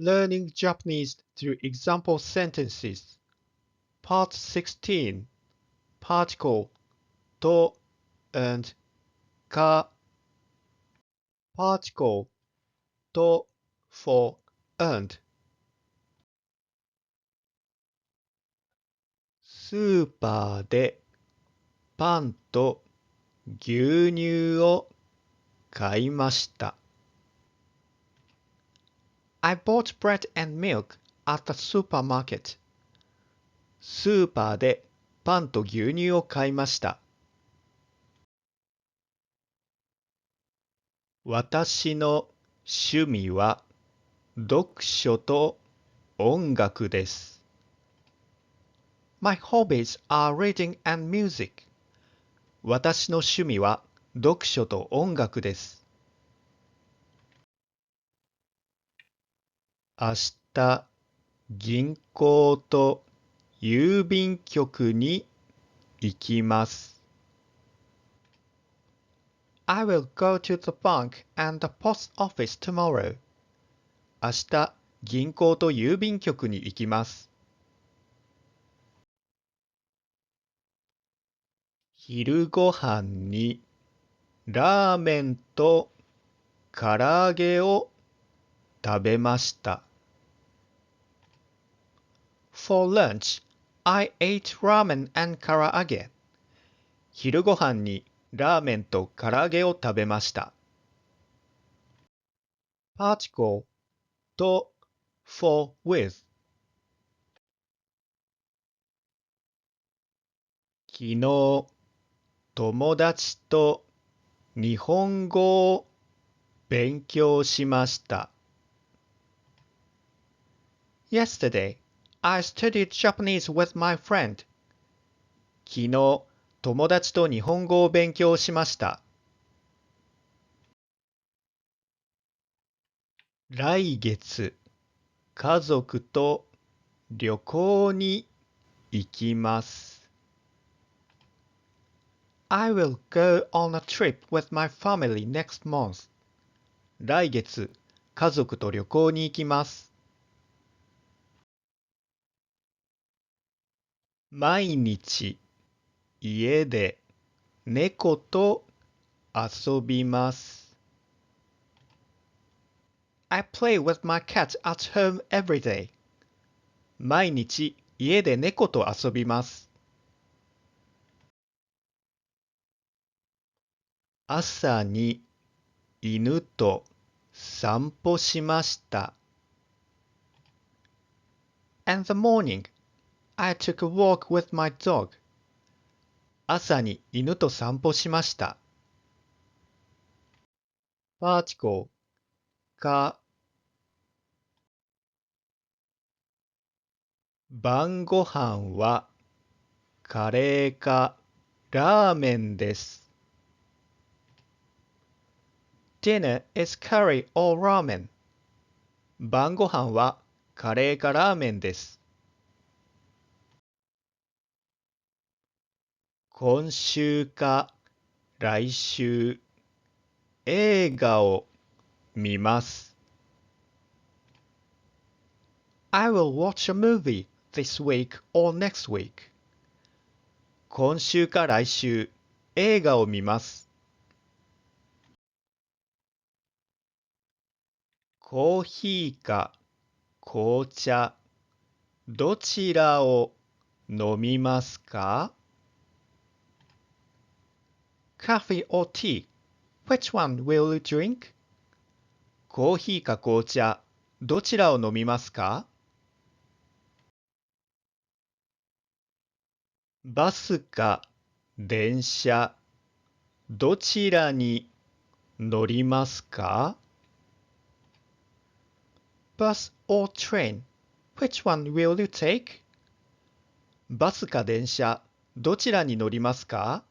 Learning Japanese through example sentences. Part 16. Particle と and か Particle と for and スーパーでパンと牛乳を買いました。I bought bread and milk at the supermarket. スーパーでパンと牛乳を買いました。私の趣味は読書と音楽です。My hobbies are reading and music. 私の趣味は読書と音楽です。明日、銀行と郵便局に行きます。I will go to the bank and the post office tomorrow. 明日、銀行と郵便局に行きます。昼ごはんにラーメンと唐揚げを食べました。For lunch, I ate ramen and karaage. 昼ごはんにラーメンと唐揚げを食べました。Particle と for with 昨日、友達と日本語を勉強しました。Yesterday, I studied Japanese with my friend. 昨日、友達と日本語を勉強しました。来月、家族と旅行に行きます。I will go on a trip with my family next month. 来月、家族と旅行に行きます。毎日、家で猫と遊びます。I play with my cat at home every day. 毎日、家で猫と遊びます。朝に犬と散歩しました。In the morning, I took a walk with my dog. 朝に犬と散歩しました。Particle か晩ご飯はカレーかラーメンです。Dinner is curry or ramen. 晩ご飯はカレーかラーメンです。今週か来週映画を見ます。I will watch a movie this week or next week. 今週か来週映画を見ます。コーヒーか紅茶どちらを飲みますか？ Coffee or tea? Which one will you drink? コーヒーか紅茶どちらを飲みますか？バスか電車どちらに乗りますか？ Bus or train? Which one will you take? バスか電車どちらに乗りますか？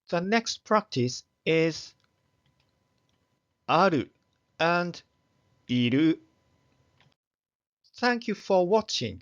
The next practice is ある and いる。Thank you for watching.